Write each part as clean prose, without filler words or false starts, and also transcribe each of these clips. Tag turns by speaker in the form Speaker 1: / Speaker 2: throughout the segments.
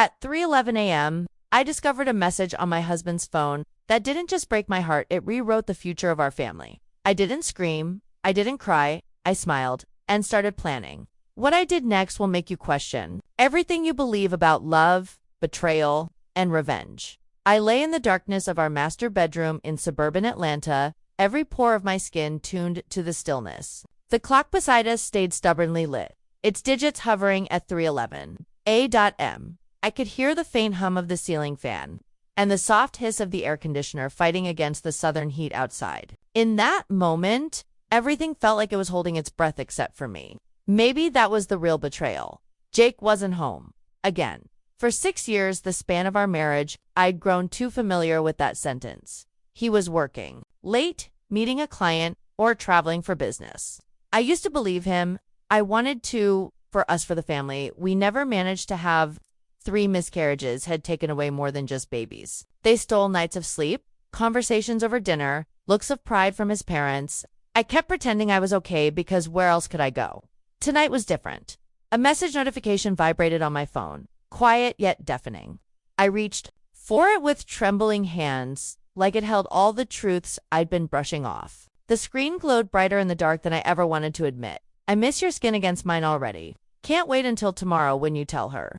Speaker 1: At 3:11 a.m., I discovered a message on my husband's phone that didn't just break my heart, it rewrote the future of our family. I didn't scream, I didn't cry, I smiled and started planning. What I did next will make you question everything you believe about love, betrayal, and revenge. I lay in the darkness of our master bedroom in suburban Atlanta, every pore of my skin tuned to the stillness. The clock beside us stayed stubbornly lit, its digits hovering at 3:11 a.m. I could hear the faint hum of the ceiling fan and the soft hiss of the air conditioner fighting against the southern heat outside. In that moment, everything felt like it was holding its breath except for me. Maybe that was the real betrayal. Jake wasn't home. Again. For 6 years, the span of our marriage, I'd grown too familiar with that sentence. He was working, late, meeting a client, or traveling for business. I used to believe him. I wanted to, for us, for the family. We never managed to have 3 miscarriages had taken away more than just babies. They stole nights of sleep, conversations over dinner, looks of pride from his parents. I kept pretending I was okay because where else could I go? Tonight was different. A message notification vibrated on my phone, quiet yet deafening. I reached for it with trembling hands, like it held all the truths I'd been brushing off. The screen glowed brighter in the dark than I ever wanted to admit. I miss your skin against mine already. Can't wait until tomorrow when you tell her.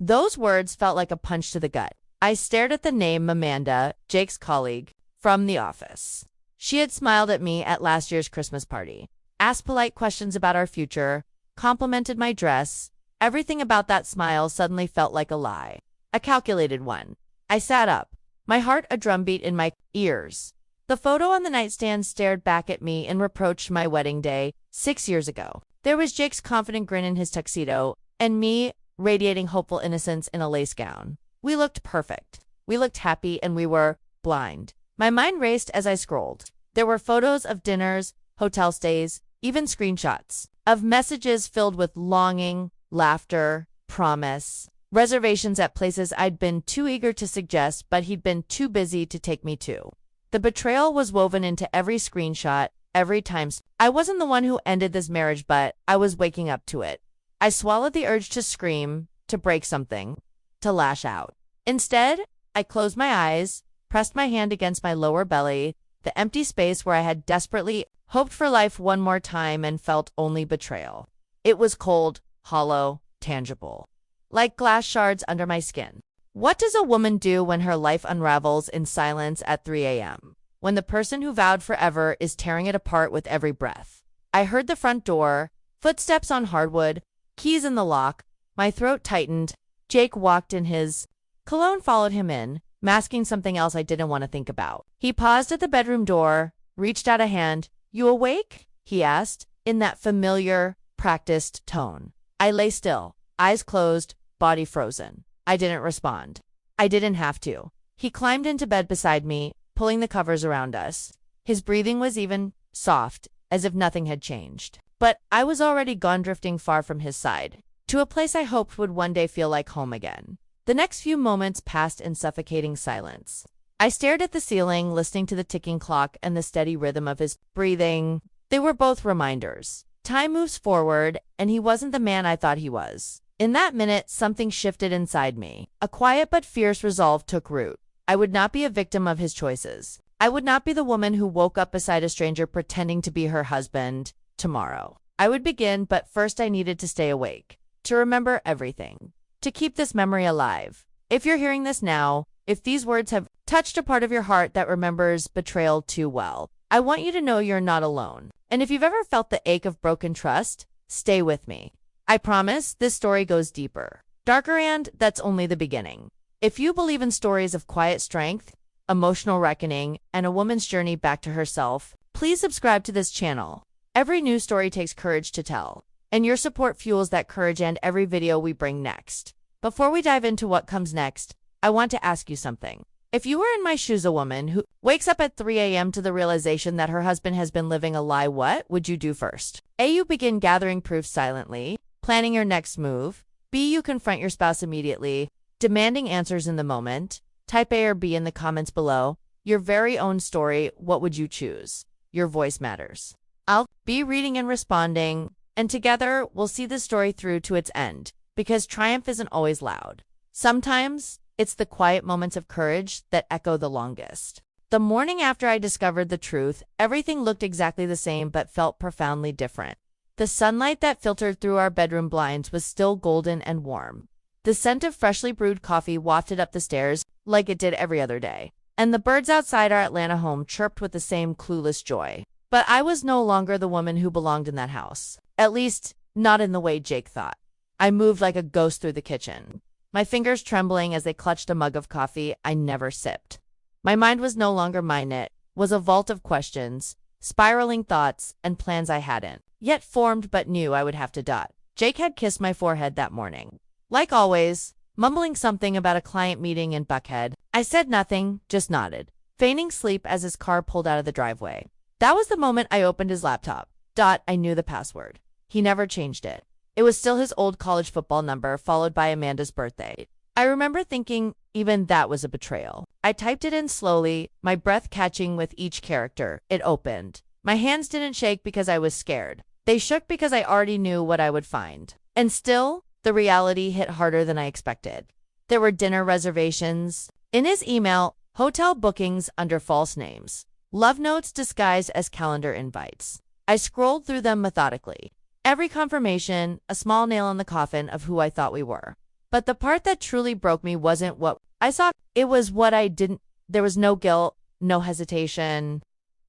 Speaker 1: Those words felt like a punch to the gut. I stared at the name Amanda, Jake's colleague, from the office. She had smiled at me at last year's Christmas party, asked polite questions about our future, complimented my dress. Everything about that smile suddenly felt like a lie, a calculated one. I sat up, my heart a drumbeat in my ears. The photo on the nightstand stared back at me and reproached my wedding day 6 years ago. There was Jake's confident grin in his tuxedo, and me, radiating hopeful innocence in a lace gown. We looked perfect. We looked happy, and we were blind. My mind raced as I scrolled. There were photos of dinners, hotel stays, even screenshots of messages filled with longing, laughter, promise, reservations at places I'd been too eager to suggest, but he'd been too busy to take me to. The betrayal was woven into every screenshot, every time. I wasn't the one who ended this marriage, but I was waking up to it. I swallowed the urge to scream, to break something, to lash out. Instead, I closed my eyes, pressed my hand against my lower belly, the empty space where I had desperately hoped for life one more time and felt only betrayal. It was cold, hollow, tangible, like glass shards under my skin. What does a woman do when her life unravels in silence at 3 a.m.? When the person who vowed forever is tearing it apart with every breath? I heard the front door, footsteps on hardwood, keys in the lock. My throat tightened. Jake walked in, his cologne followed him in, masking something else I didn't want to think about. He paused at the bedroom door, reached out a hand. "You awake?" he asked, in that familiar, practiced tone. I lay still, eyes closed, body frozen. I didn't respond. I didn't have to. He climbed into bed beside me, pulling the covers around us. His breathing was even, soft, as if nothing had changed. But I was already gone, drifting far from his side, to a place I hoped would one day feel like home again. The next few moments passed in suffocating silence. I stared at the ceiling, listening to the ticking clock and the steady rhythm of his breathing. They were both reminders. Time moves forward, and he wasn't the man I thought he was. In that minute, something shifted inside me. A quiet but fierce resolve took root. I would not be a victim of his choices. I would not be the woman who woke up beside a stranger pretending to be her husband tomorrow. I would begin, but first I needed to stay awake, to remember everything, to keep this memory alive. If you're hearing this now, if these words have touched a part of your heart that remembers betrayal too well, I want you to know you're not alone. And if you've ever felt the ache of broken trust, stay with me. I promise this story goes deeper, darker, and that's only the beginning. If you believe in stories of quiet strength, emotional reckoning, and a woman's journey back to herself, please subscribe to this channel. Every new story takes courage to tell, and your support fuels that courage and every video we bring next. Before we dive into what comes next, I want to ask you something. If you were in my shoes, a woman who wakes up at 3 a.m. to the realization that her husband has been living a lie, what would you do first? A. You begin gathering proof silently, planning your next move. B. You confront your spouse immediately, demanding answers in the moment. Type A or B in the comments below. Your very own story, what would you choose? Your voice matters. I'll be reading and responding, and together we'll see the story through to its end, because triumph isn't always loud. Sometimes, it's the quiet moments of courage that echo the longest. The morning after I discovered the truth, everything looked exactly the same but felt profoundly different. The sunlight that filtered through our bedroom blinds was still golden and warm. The scent of freshly brewed coffee wafted up the stairs like it did every other day. And the birds outside our Atlanta home chirped with the same clueless joy. But I was no longer the woman who belonged in that house. At least, not in the way Jake thought. I moved like a ghost through the kitchen, my fingers trembling as they clutched a mug of coffee I never sipped. My mind was no longer mine, it was a vault of questions, spiraling thoughts, and plans I hadn't yet formed but knew I would have to dot. Jake had kissed my forehead that morning. Like always, mumbling something about a client meeting in Buckhead, I said nothing, just nodded, feigning sleep as his car pulled out of the driveway. That was the moment I opened his laptop. I knew the password. He never changed it. It was still his old college football number, followed by Amanda's birthday. I remember thinking even that was a betrayal. I typed it in slowly, my breath catching with each character. It opened. My hands didn't shake because I was scared. They shook because I already knew what I would find. And still, the reality hit harder than I expected. There were dinner reservations. In his email, hotel bookings under false names. Love notes disguised as calendar invites. I scrolled through them methodically. Every confirmation, a small nail in the coffin of who I thought we were. But the part that truly broke me wasn't what I saw. It was what I didn't. There was no guilt, no hesitation.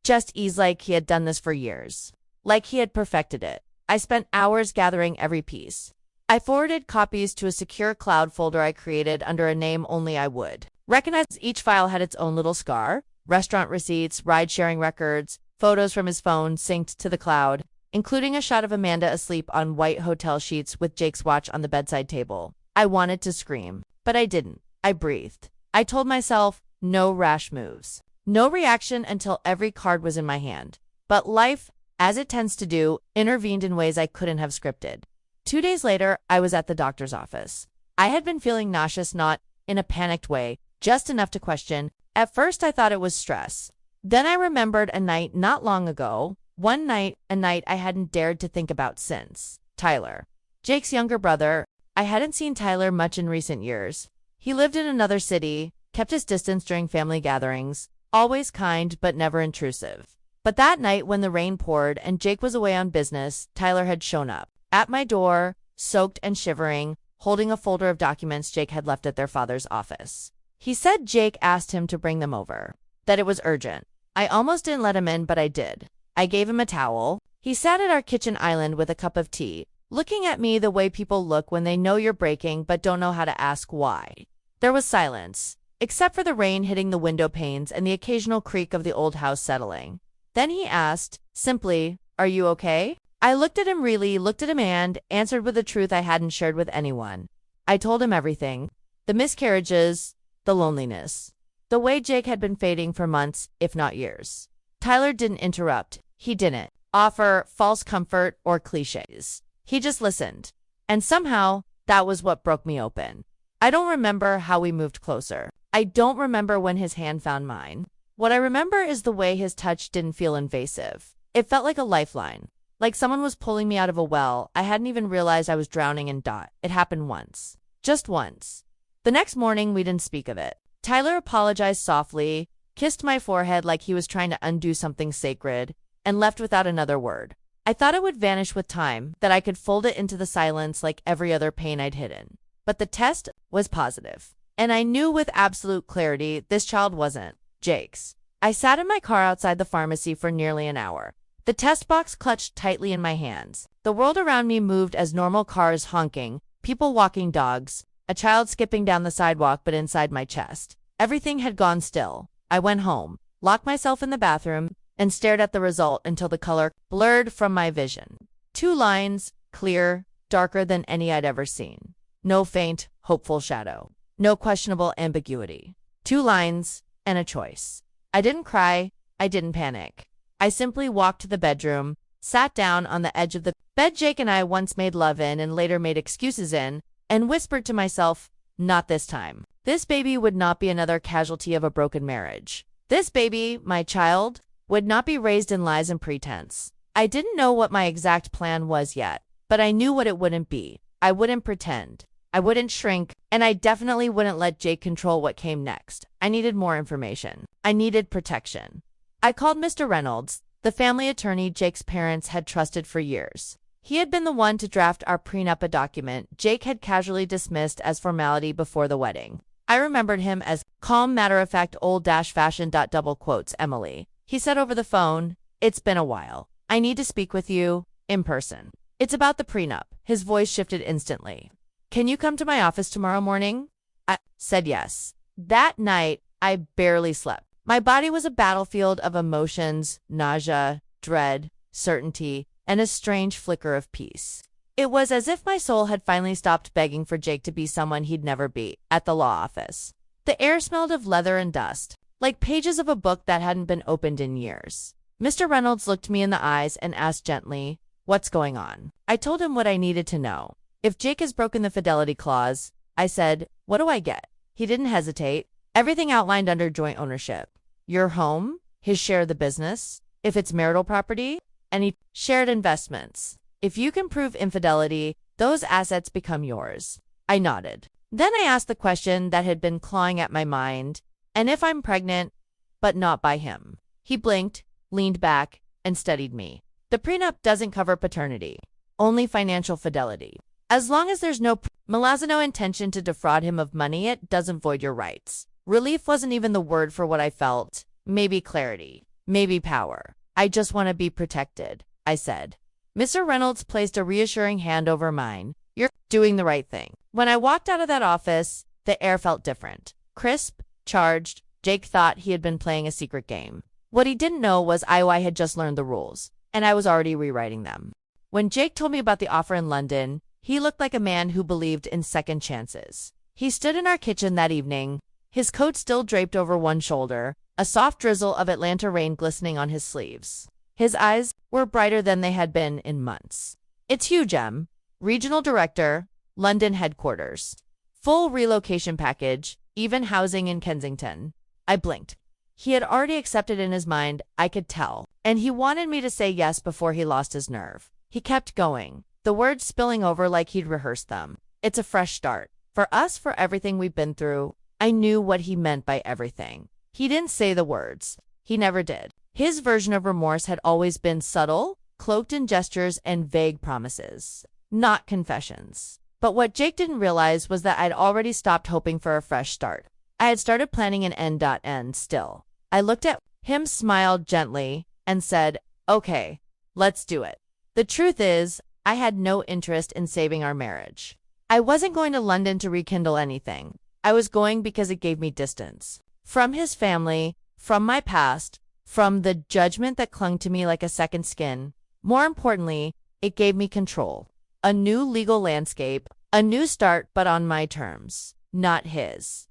Speaker 1: Just ease, like he had done this for years. Like he had perfected it. I spent hours gathering every piece. I forwarded copies to a secure cloud folder I created under a name only I would recognize. Each file had its own little scar. Restaurant receipts, ride-sharing records, photos from his phone synced to the cloud, including a shot of Amanda asleep on white hotel sheets with Jake's watch on the bedside table. I wanted to scream, but I didn't. I breathed. I told myself, no rash moves. No reaction until every card was in my hand. But life, as it tends to do, intervened in ways I couldn't have scripted. 2 days later, I was at the doctor's office. I had been feeling nauseous, not in a panicked way, just enough to question. At first, I thought it was stress. Then I remembered a night not long ago, a night I hadn't dared to think about since. Tyler, Jake's younger brother. I hadn't seen Tyler much in recent years. He lived in another city, kept his distance during family gatherings, always kind but never intrusive. But that night when the rain poured and Jake was away on business, Tyler had shown up. At my door, soaked and shivering, holding a folder of documents Jake had left at their father's office. He said Jake asked him to bring them over, that it was urgent. I almost didn't let him in, but I did. I gave him a towel. He sat at our kitchen island with a cup of tea, looking at me the way people look when they know you're breaking but don't know how to ask why. There was silence, except for the rain hitting the window panes and the occasional creak of the old house settling. Then he asked, simply, "Are you okay?" I looked at him and answered with the truth I hadn't shared with anyone. I told him everything. The miscarriages, the loneliness, the way Jake had been fading for months, if not years. Tyler didn't interrupt. He didn't offer false comfort or cliches. He just listened. And somehow, that was what broke me open. I don't remember how we moved closer. I don't remember when his hand found mine. What I remember is the way his touch didn't feel invasive. It felt like a lifeline. Like someone was pulling me out of a well I hadn't even realized I was drowning in. It happened once. Just once. The next morning, we didn't speak of it. Tyler apologized softly, kissed my forehead like he was trying to undo something sacred, and left without another word. I thought it would vanish with time, that I could fold it into the silence like every other pain I'd hidden. But the test was positive. And I knew with absolute clarity this child wasn't Jake's. I sat in my car outside the pharmacy for nearly an hour. The test box clutched tightly in my hands. The world around me moved as normal cars honking, people walking dogs, a child skipping down the sidewalk, but inside my chest, everything had gone still. I went home, locked myself in the bathroom, and stared at the result until the color blurred from my vision. 2 lines, clear, darker than any I'd ever seen. No faint, hopeful shadow. No questionable ambiguity. 2 lines and a choice. I didn't cry. I didn't panic. I simply walked to the bedroom, sat down on the edge of the bed Jake and I once made love in and later made excuses in, and whispered to myself, not this time. This baby would not be another casualty of a broken marriage. This baby, my child, would not be raised in lies and pretense. I didn't know what my exact plan was yet, but I knew what it wouldn't be. I wouldn't pretend. I wouldn't shrink, and I definitely wouldn't let Jake control what came next. I needed more information. I needed protection. I called Mr. Reynolds, the family attorney Jake's parents had trusted for years. He had been the one to draft our prenup, a document Jake had casually dismissed as formality before the wedding. I remembered him as calm, matter-of-fact, old-fashioned. Double quotes, Emily. He said over the phone, "It's been a while. I need to speak with you in person. It's about the prenup." His voice shifted instantly. "Can you come to my office tomorrow morning?" I said yes. That night, I barely slept. My body was a battlefield of emotions, nausea, dread, certainty, and a strange flicker of peace. It was as if my soul had finally stopped begging for Jake to be someone he'd never be. At the law office, the air smelled of leather and dust, like pages of a book that hadn't been opened in years. Mr. Reynolds looked me in the eyes and asked gently, "What's going on?" I told him what I needed to know. "If Jake has broken the fidelity clause," I said, "what do I get?" He didn't hesitate. "Everything outlined under joint ownership. Your home, his share of the business, if it's marital property, any shared investments. If you can prove infidelity, those assets become yours." I nodded. Then I asked the question that had been clawing at my mind, "And if I'm pregnant, but not by him?" He blinked, leaned back, and studied me. "The prenup doesn't cover paternity, only financial fidelity. As long as there's no no intention to defraud him of money, it doesn't void your rights." Relief wasn't even the word for what I felt. Maybe clarity, maybe power. "I just want to be protected," I said. Mr. Reynolds placed a reassuring hand over mine. "You're doing the right thing." When I walked out of that office, the air felt different. Crisp, charged. Jake thought he had been playing a secret game. What he didn't know was I had just learned the rules, and I was already rewriting them. When Jake told me about the offer in London, he looked like a man who believed in second chances. He stood in our kitchen that evening, his coat still draped over one shoulder, a soft drizzle of Atlanta rain glistening on his sleeves. His eyes were brighter than they had been in months. "It's huge, Em. Regional Director, London headquarters. Full relocation package, even housing in Kensington." I blinked. He had already accepted in his mind, I could tell, and he wanted me to say yes before he lost his nerve. He kept going, the words spilling over like he'd rehearsed them. "It's a fresh start. For us, for everything we've been through." I knew what he meant by everything. He didn't say the words. He never did. His version of remorse had always been subtle, cloaked in gestures and vague promises, not confessions. But what Jake didn't realize was that I'd already stopped hoping for a fresh start. I had started planning an end still. I looked at him, smiled gently, and said, "Okay, let's do it." The truth is, I had no interest in saving our marriage. I wasn't going to London to rekindle anything. I was going because it gave me distance. From his family, from my past, from the judgment that clung to me like a second skin. More importantly, it gave me control. A new legal landscape, a new start, but on my terms, not his.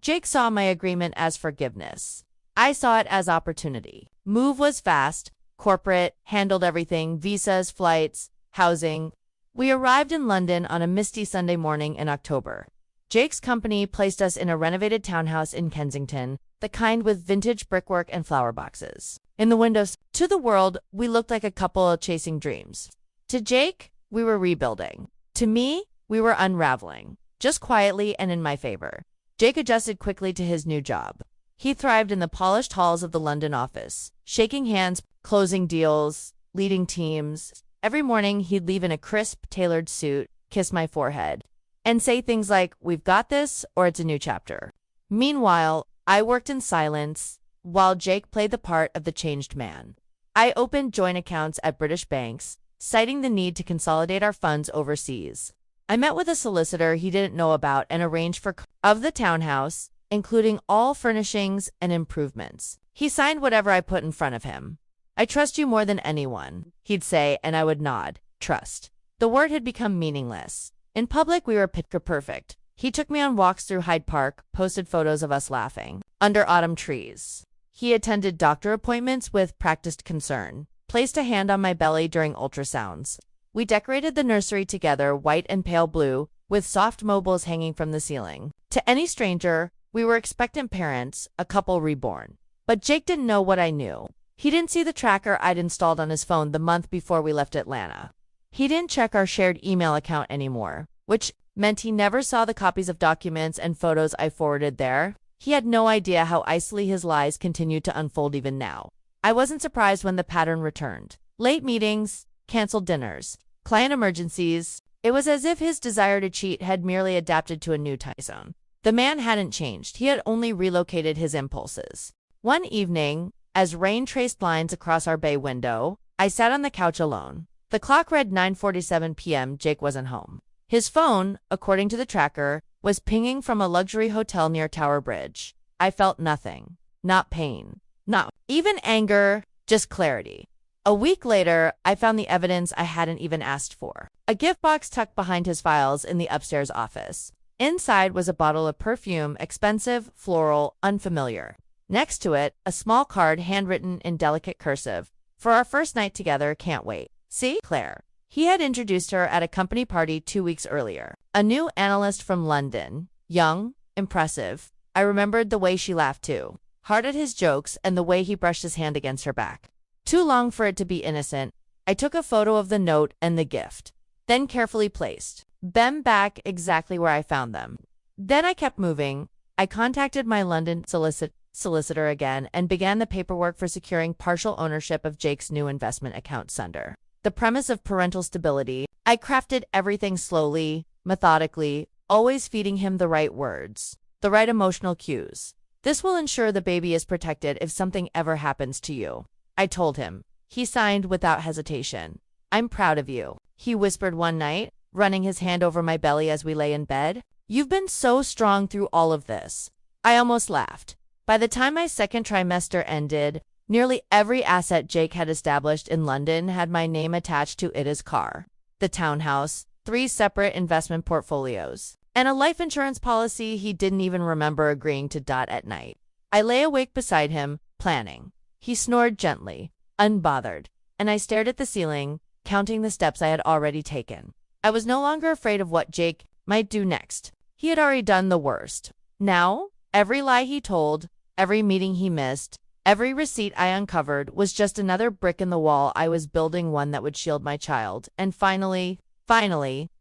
Speaker 1: Jake saw my agreement as forgiveness. I saw it as opportunity. Move was fast, corporate, handled everything, visas, flights, housing. We arrived in London on a misty Sunday morning in October. Jake's company placed us in a renovated townhouse in Kensington, the kind with vintage brickwork and flower boxes in the windows. To the world, we looked like a couple chasing dreams. To Jake, we were rebuilding. To me, we were unraveling, just quietly and in my favor. Jake adjusted quickly to his new job. He thrived in the polished halls of the London office, shaking hands, closing deals, leading teams. Every morning, he'd leave in a crisp, tailored suit, kiss my forehead, and say things like, "We've got this," or "It's a new chapter." Meanwhile, I worked in silence, while Jake played the part of the changed man. I opened joint accounts at British banks, citing the need to consolidate our funds overseas. I met with a solicitor he didn't know about and arranged for of the townhouse, including all furnishings and improvements. He signed whatever I put in front of him. "I trust you more than anyone," he'd say, and I would nod. Trust. The word had become meaningless. In public, we were picture perfect. He took me on walks through Hyde Park, posted photos of us laughing under autumn trees. He attended doctor appointments with practiced concern, placed a hand on my belly during ultrasounds. We decorated the nursery together, white and pale blue, with soft mobiles hanging from the ceiling. To any stranger, we were expectant parents, a couple reborn. But Jake didn't know what I knew. He didn't see the tracker I'd installed on his phone the month before we left Atlanta. He didn't check our shared email account anymore, which meant he never saw the copies of documents and photos I forwarded there. He had no idea how icily his lies continued to unfold even now. I wasn't surprised when the pattern returned. Late meetings, canceled dinners, client emergencies. It was as if his desire to cheat had merely adapted to a new time zone. The man hadn't changed. He had only relocated his impulses. One evening, as rain traced lines across our bay window, I sat on the couch alone. The clock read 9:47 p.m. Jake wasn't home. His phone, according to the tracker, was pinging from a luxury hotel near Tower Bridge. I felt nothing. Not pain. Not even anger, just clarity. A week later, I found the evidence I hadn't even asked for. A gift box tucked behind his files in the upstairs office. Inside was a bottle of perfume, expensive, floral, unfamiliar. Next to it, a small card handwritten in delicate cursive. For our first night together, can't wait. See, Claire. He had introduced her at a company party 2 weeks earlier. A new analyst from London. Young, impressive. I remembered the way she laughed too. Hard at his jokes and the way he brushed his hand against her back. Too long for it to be innocent. I took a photo of the note and the gift. Then carefully placed them back exactly where I found them. Then I kept moving. I contacted my London solicitor again and began the paperwork for securing partial ownership of Jake's new investment account under the premise of parental stability. I crafted everything slowly, methodically, always feeding him the right words, the right emotional cues. This will ensure the baby is protected if something ever happens to you, I told him. He signed without hesitation. I'm proud of you, he whispered one night, running his hand over my belly as we lay in bed. You've been so strong through all of this. I almost laughed. By the time my second trimester ended, nearly every asset Jake had established in London had my name attached to it: his car, the townhouse, 3 separate investment portfolios, and a life insurance policy he didn't even remember agreeing to. At night, I lay awake beside him, planning. He snored gently, unbothered, and I stared at the ceiling, counting the steps I had already taken. I was no longer afraid of what Jake might do next. He had already done the worst. Now, every lie he told, every meeting he missed, every receipt I uncovered was just another brick in the wall I was building, one that would shield my child and finally,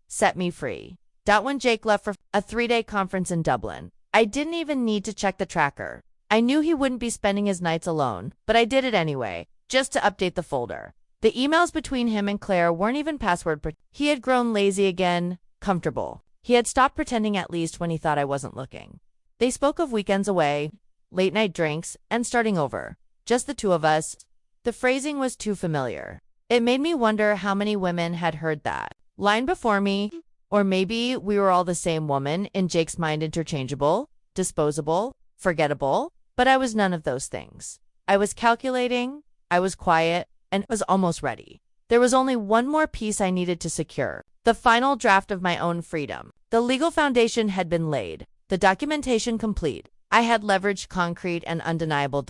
Speaker 1: set me free. When Jake left for a 3-day conference in Dublin, I didn't even need to check the tracker. I knew he wouldn't be spending his nights alone, but I did it anyway, just to update the folder. The emails between him and Claire weren't even password protected. He had grown lazy again, comfortable. He had stopped pretending, at least when he thought I wasn't looking. They spoke of weekends away, late-night drinks, and starting over. Just the two of us. The phrasing was too familiar. It made me wonder how many women had heard that line before me. Or maybe we were all the same woman, in Jake's mind, interchangeable, disposable, forgettable. But I was none of those things. I was calculating, I was quiet, and was almost ready. There was only one more piece I needed to secure: the final draft of my own freedom. The legal foundation had been laid, the documentation complete. I had leveraged concrete and undeniable.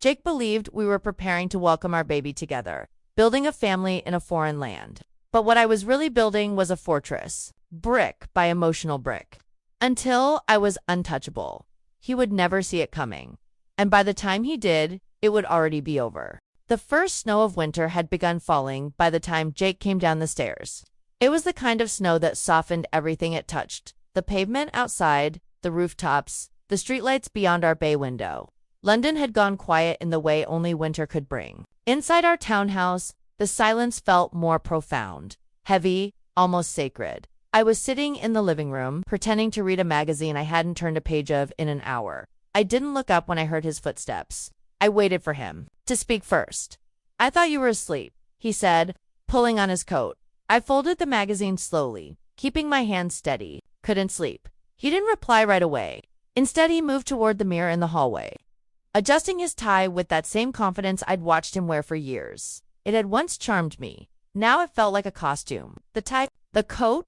Speaker 1: Jake believed we were preparing to welcome our baby together, building a family in a foreign land. But what I was really building was a fortress, brick by emotional brick. Until I was untouchable, he would never see it coming. And by the time he did, it would already be over. The first snow of winter had begun falling by the time Jake came down the stairs. It was the kind of snow that softened everything it touched: the pavement outside, the rooftops, the streetlights beyond our bay window. London had gone quiet in the way only winter could bring. Inside our townhouse, the silence felt more profound, heavy, almost sacred. I was sitting in the living room, pretending to read a magazine I hadn't turned a page of in an hour. I didn't look up when I heard his footsteps. I waited for him to speak first. I thought you were asleep, he said, pulling on his coat. I folded the magazine slowly, keeping my hands steady. Couldn't sleep. He didn't reply right away. Instead, he moved toward the mirror in the hallway, adjusting his tie with that same confidence I'd watched him wear for years. It had once charmed me. Now it felt like a costume. The tie, the coat,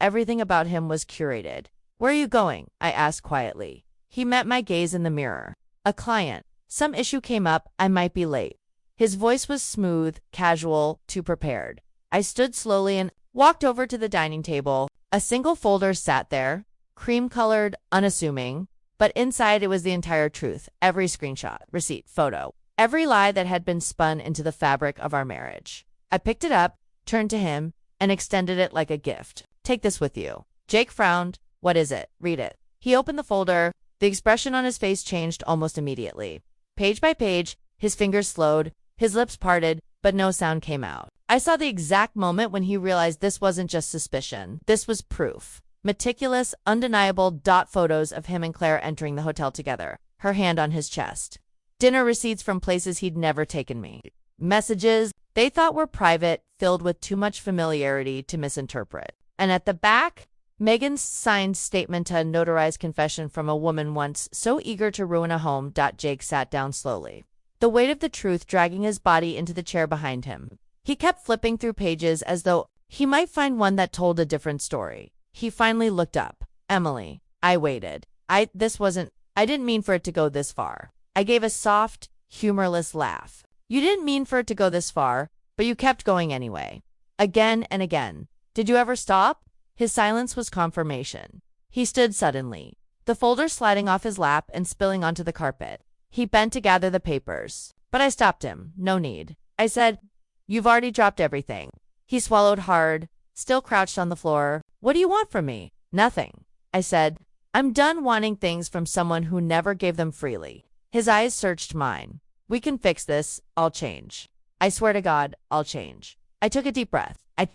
Speaker 1: everything about him was curated. Where are you going? I asked quietly. He met my gaze in the mirror. A client. Some issue came up, I might be late. His voice was smooth, casual, too prepared. I stood slowly and walked over to the dining table. A single folder sat there, cream-colored, unassuming, but inside it was the entire truth: every screenshot, receipt, photo, every lie that had been spun into the fabric of our marriage. I picked it up, turned to him, and extended it like a gift. Take this with you. Jake frowned. What is it? Read it. He opened the folder. The expression on his face changed almost immediately. Page by page, his fingers slowed, his lips parted, but no sound came out. I saw the exact moment when he realized this wasn't just suspicion. This was proof. Meticulous, undeniable dot photos of him and Claire entering the hotel together, her hand on his chest. Dinner receipts from places he'd never taken me. Messages they thought were private, filled with too much familiarity to misinterpret. And at the back, Megan's signed statement to a notarized confession from a woman once so eager to ruin a home. Jake sat down slowly, the weight of the truth dragging his body into the chair behind him. He kept flipping through pages as though he might find one that told a different story. He finally looked up. Emily. I waited. I didn't mean for it to go this far. I gave a soft, humorless laugh. You didn't mean for it to go this far, but you kept going anyway. Again and again. Did you ever stop? His silence was confirmation. He stood suddenly, the folder sliding off his lap and spilling onto the carpet. He bent to gather the papers, but I stopped him. No need. I said, you've already dropped everything. He swallowed hard, still crouched on the floor. What do you want from me? Nothing. I said, I'm done wanting things from someone who never gave them freely. His eyes searched mine. We can fix this. I'll change. I swear to God, I'll change. I took a deep breath. I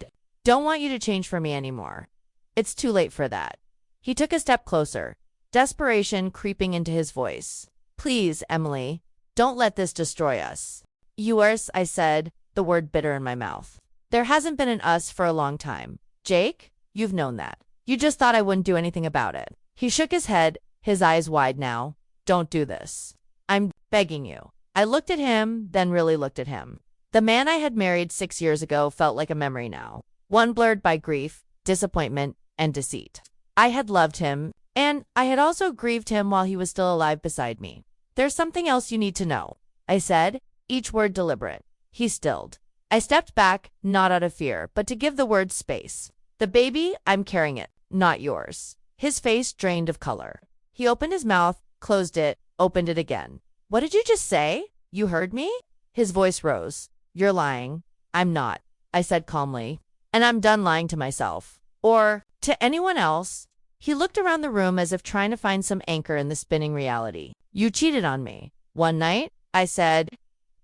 Speaker 1: don't want you to change for me anymore. It's too late for that. He took a step closer, desperation creeping into his voice. Please, Emily, don't let this destroy us. Yours, I said, the word bitter in my mouth. There hasn't been an us for a long time. Jake, you've known that. You just thought I wouldn't do anything about it. He shook his head, his eyes wide now. Don't do this. I'm begging you. I looked at him, then really looked at him. The man I had married 6 years ago felt like a memory now, one blurred by grief, disappointment, and deceit. I had loved him, and I had also grieved him while he was still alive beside me. There's something else you need to know, I said, each word deliberate. He stilled. I stepped back, not out of fear, but to give the words space. The baby, I'm carrying it, not yours. His face drained of color. He opened his mouth, closed it, opened it again. What did you just say? You heard me? His voice rose. You're lying. I'm not, I said calmly. And I'm done lying to myself. Or to anyone else. He looked around the room as if trying to find some anchor in the spinning reality. You cheated on me. One night, I said.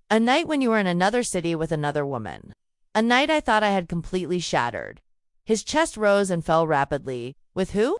Speaker 1: A night when you were in another city with another woman. A night I thought I had completely shattered. His chest rose and fell rapidly. With who?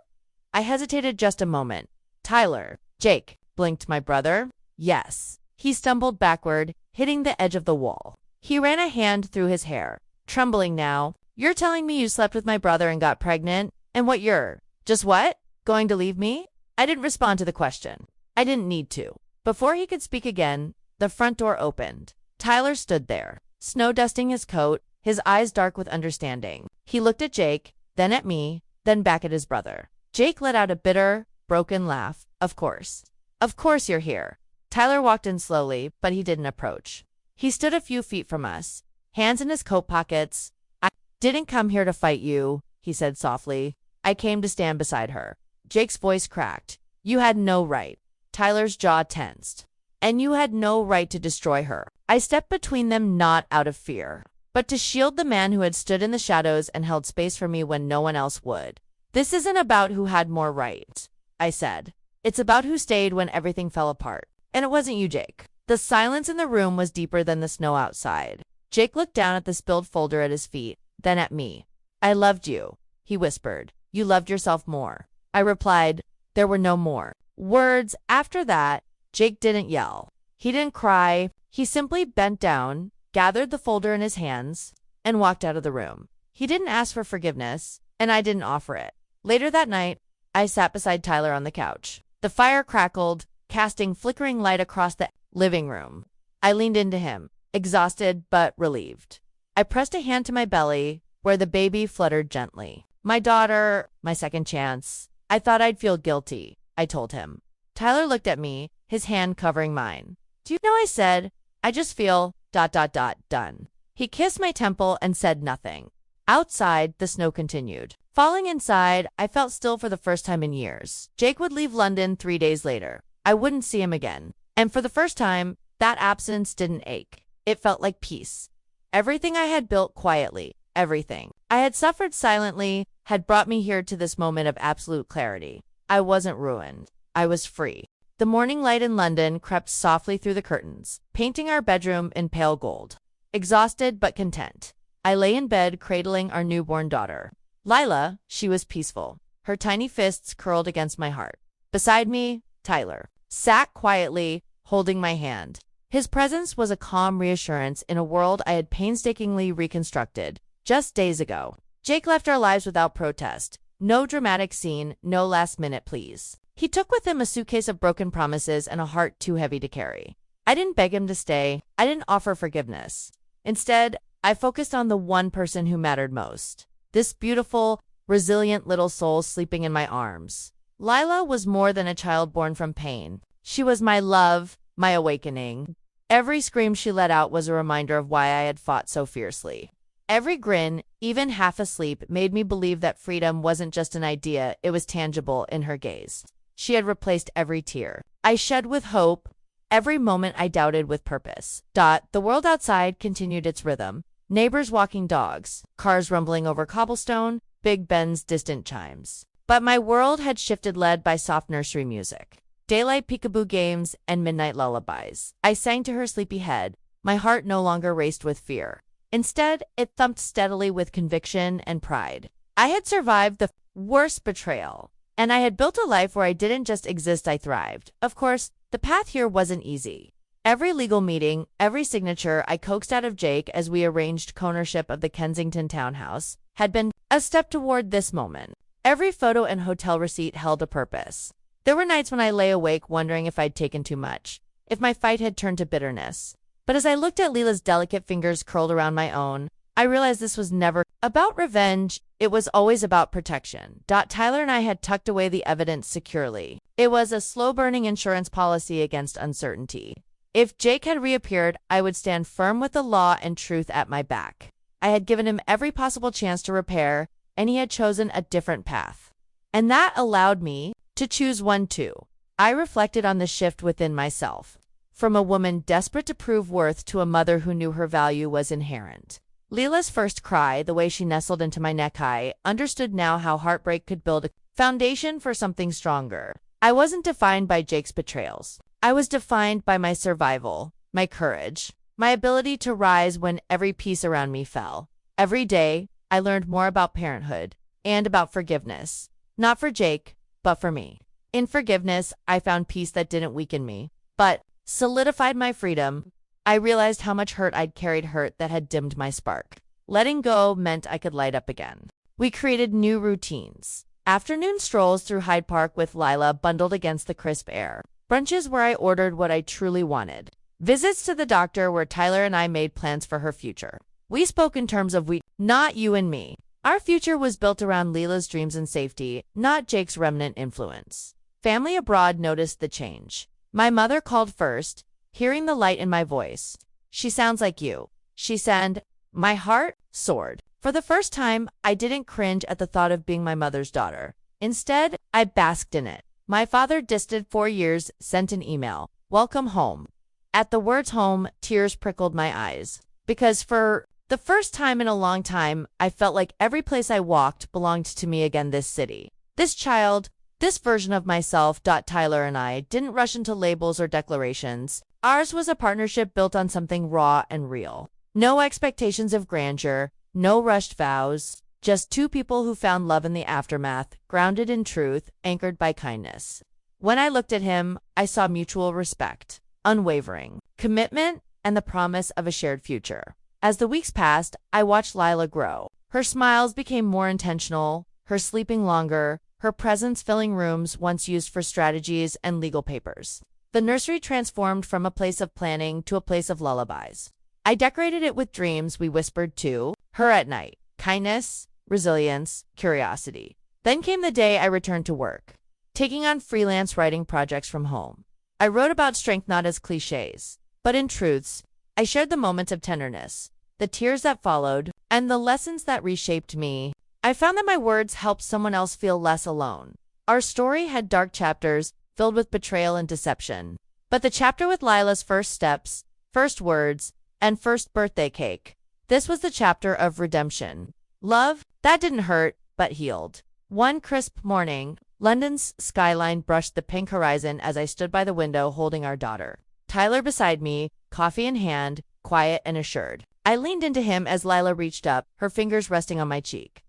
Speaker 1: I hesitated just a moment. Tyler. Jake, blinked my brother. Yes. He stumbled backward, hitting the edge of the wall. He ran a hand through his hair, trembling now. You're telling me you slept with my brother and got pregnant? And what you're? Just what? Going to leave me? I didn't respond to the question. I didn't need to. Before he could speak again, the front door opened. Tyler stood there, snow dusting his coat, his eyes dark with understanding. He looked at Jake, then at me, then back at his brother. Jake let out a bitter, broken laugh. Of course. Of course you're here. Tyler walked in slowly, but he didn't approach. He stood a few feet from us, hands in his coat pockets. I didn't come here to fight you, he said softly. I came to stand beside her. Jake's voice cracked. You had no right. Tyler's jaw tensed. And you had no right to destroy her. I stepped between them not out of fear, but to shield the man who had stood in the shadows and held space for me when no one else would. This isn't about who had more right, I said. It's about who stayed when everything fell apart. And it wasn't you, Jake. The silence in the room was deeper than the snow outside. Jake looked down at the spilled folder at his feet, then at me. I loved you, he whispered. You loved yourself more. I replied, there were no more words. After that, Jake didn't yell. He didn't cry. He simply bent down, gathered the folder in his hands, and walked out of the room. He didn't ask for forgiveness, and I didn't offer it. Later that night, I sat beside Tyler on the couch. The fire crackled, casting flickering light across the living room. I leaned into him, exhausted but relieved. I pressed a hand to my belly, where the baby fluttered gently. My daughter, my second chance. I thought I'd feel guilty, I told him. Tyler looked at me, his hand covering mine. Do you know, I said, I just feel ... done. He kissed my temple and said nothing. Outside, the snow continued. Falling inside, I felt still for the first time in years. Jake would leave London 3 days later. I wouldn't see him again. And for the first time, that absence didn't ache. It felt like peace. Everything I had built quietly, everything, I had suffered silently, had brought me here to this moment of absolute clarity. I wasn't ruined. I was free. The morning light in London crept softly through the curtains, painting our bedroom in pale gold. Exhausted but content, I lay in bed cradling our newborn daughter. Lila, she was peaceful, her tiny fists curled against my heart. Beside me, Tyler sat quietly, holding my hand. His presence was a calm reassurance in a world I had painstakingly reconstructed just days ago. Jake left our lives without protest. No dramatic scene, no last-minute pleas. He took with him a suitcase of broken promises and a heart too heavy to carry. I didn't beg him to stay. I didn't offer forgiveness. Instead, I focused on the one person who mattered most. This beautiful, resilient little soul sleeping in my arms. Lila was more than a child born from pain. She was my love, my awakening. Every scream she let out was a reminder of why I had fought so fiercely. Every grin, even half asleep, made me believe that freedom wasn't just an idea, it was tangible in her gaze. She had replaced every tear I shed with hope, every moment I doubted with purpose. The world outside continued its rhythm. Neighbors walking dogs, cars rumbling over cobblestone, Big Ben's distant chimes. But my world had shifted, led by soft nursery music, daylight peekaboo games, and midnight lullabies. I sang to her sleepy head. My heart no longer raced with fear. Instead, it thumped steadily with conviction and pride. I had survived the worst betrayal, and I had built a life where I didn't just exist, I thrived. Of course, the path here wasn't easy. Every legal meeting, every signature I coaxed out of Jake as we arranged co-ownership of the Kensington townhouse had been a step toward this moment. Every photo and hotel receipt held a purpose. There were nights when I lay awake wondering if I'd taken too much, if my fight had turned to bitterness. But as I looked at Lila's delicate fingers curled around my own, I realized this was never about revenge. It was always about protection. Tyler and I had tucked away the evidence securely. It was a slow-burning insurance policy against uncertainty. If Jake had reappeared, I would stand firm with the law and truth at my back. I had given him every possible chance to repair, and he had chosen a different path. And that allowed me to choose one too. I reflected on the shift within myself. From a woman desperate to prove worth to a mother who knew her value was inherent. Lila's first cry, the way she nestled into my neck, I understood now how heartbreak could build a foundation for something stronger. I wasn't defined by Jake's betrayals. I was defined by my survival, my courage, my ability to rise when every piece around me fell. Every day, I learned more about parenthood and about forgiveness. Not for Jake, but for me. In forgiveness, I found peace that didn't weaken me, but solidified my freedom. I realized how much hurt I'd carried, hurt that had dimmed my spark. Letting go meant I could light up again. We created new routines. Afternoon strolls through Hyde Park with Lila bundled against the crisp air. Brunches where I ordered what I truly wanted. Visits to the doctor where Tyler and I made plans for her future. We spoke in terms of we, not you and me. Our future was built around Lila's dreams and safety, not Jake's remnant influence. Family abroad noticed the change. My mother called first, hearing the light in my voice. "She sounds like you," she said. My heart soared. For the first time, I didn't cringe at the thought of being my mother's daughter. Instead, I basked in it. My father, distant 4 years, sent an email. "Welcome home." At the words home, tears prickled my eyes. Because for the first time in a long time, I felt like every place I walked belonged to me again. This city, this child, this version of myself. Tyler and I didn't rush into labels or declarations. Ours was a partnership built on something raw and real. No expectations of grandeur, no rushed vows. Just two people who found love in the aftermath, grounded in truth, anchored by kindness. When I looked at him, I saw mutual respect, unwavering commitment, and the promise of a shared future. As the weeks passed, I watched Lila grow. Her smiles became more intentional, her sleeping longer, her presence filling rooms once used for strategies and legal papers. The nursery transformed from a place of planning to a place of lullabies. I decorated it with dreams we whispered to her at night. Kindness, resilience, curiosity. Then came the day I returned to work, taking on freelance writing projects from home. I wrote about strength not as cliches, but in truths. I shared the moments of tenderness, the tears that followed, and the lessons that reshaped me. I found that my words helped someone else feel less alone. Our story had dark chapters filled with betrayal and deception. But the chapter with Lila's first steps, first words, and first birthday cake, this was the chapter of redemption. Love, that didn't hurt, but healed. One crisp morning, London's skyline brushed the pink horizon as I stood by the window holding our daughter. Tyler beside me, coffee in hand, quiet and assured. I leaned into him as Lila reached up, her fingers resting on my cheek.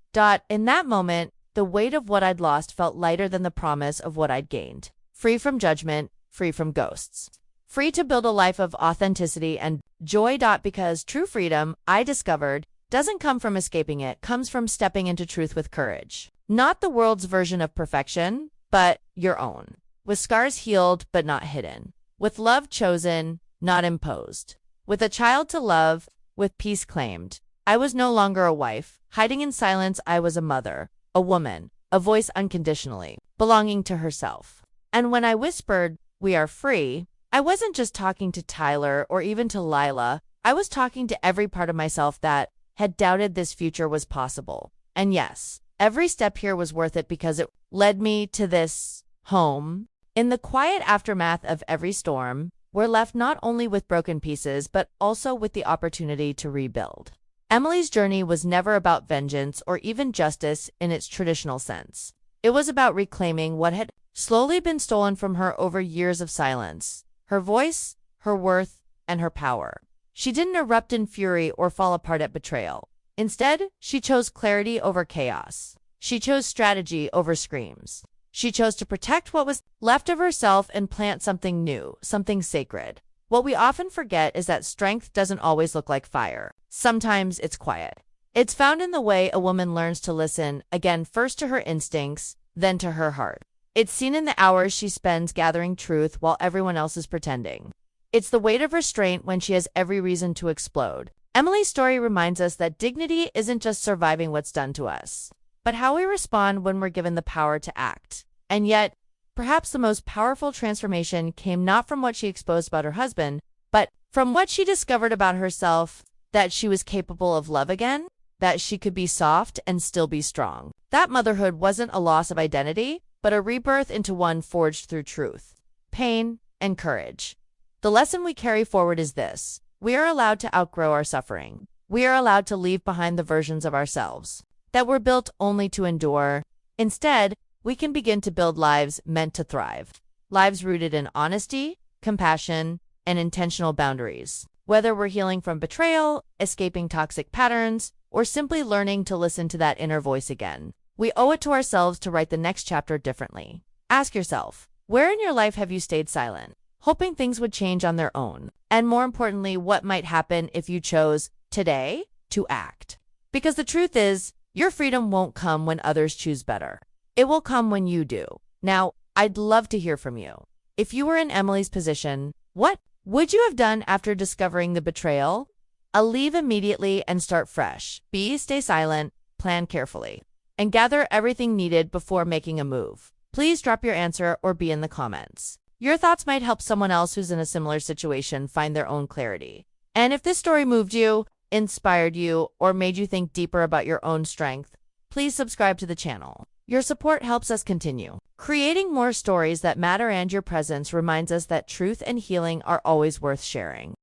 Speaker 1: In that moment, the weight of what I'd lost felt lighter than the promise of what I'd gained. Free from judgment, free from ghosts. Free to build a life of authenticity and joy. Because true freedom, I discovered, doesn't come from escaping it, comes from stepping into truth with courage. Not the world's version of perfection, but your own. With scars healed, but not hidden. With love chosen, not imposed. With a child to love, with peace claimed. I was no longer a wife. Hiding in silence, I was a mother, a woman, a voice unconditionally, belonging to herself. And when I whispered, "We are free," I wasn't just talking to Tyler or even to Lila. I was talking to every part of myself that had doubted this future was possible. And yes, every step here was worth it because it led me to this home. In the quiet aftermath of every storm, we're left not only with broken pieces, but also with the opportunity to rebuild. Emily's journey was never about vengeance or even justice in its traditional sense. It was about reclaiming what had slowly been stolen from her over years of silence. Her voice, her worth, and her power. She didn't erupt in fury or fall apart at betrayal. Instead, she chose clarity over chaos. She chose strategy over screams. She chose to protect what was left of herself and plant something new, something sacred. What we often forget is that strength doesn't always look like fire. Sometimes it's quiet. It's found in the way a woman learns to listen, again, first to her instincts, then to her heart. It's seen in the hours she spends gathering truth while everyone else is pretending. It's the weight of restraint when she has every reason to explode. Emily's story reminds us that dignity isn't just surviving what's done to us, but how we respond when we're given the power to act. And yet, perhaps the most powerful transformation came not from what she exposed about her husband, but from what she discovered about herself, that she was capable of love again, that she could be soft and still be strong. That motherhood wasn't a loss of identity, but a rebirth into one forged through truth, pain, and courage. The lesson we carry forward is this: we are allowed to outgrow our suffering. We are allowed to leave behind the versions of ourselves that were built only to endure. Instead, we can begin to build lives meant to thrive. Lives rooted in honesty, compassion, and intentional boundaries. Whether we're healing from betrayal, escaping toxic patterns, or simply learning to listen to that inner voice again, we owe it to ourselves to write the next chapter differently. Ask yourself, where in your life have you stayed silent, hoping things would change on their own? And more importantly, what might happen if you chose today to act? Because the truth is, your freedom won't come when others choose better. It will come when you do. Now, I'd love to hear from you. If you were in Emily's position, what would you have done after discovering the betrayal? Leave immediately and start fresh. Stay silent, plan carefully, and gather everything needed before making a move. Please drop your answer or be in the comments. Your thoughts might help someone else who's in a similar situation find their own clarity. And if this story moved you, inspired you, or made you think deeper about your own strength, please subscribe to the channel. Your support helps us continue creating more stories that matter, and your presence reminds us that truth and healing are always worth sharing.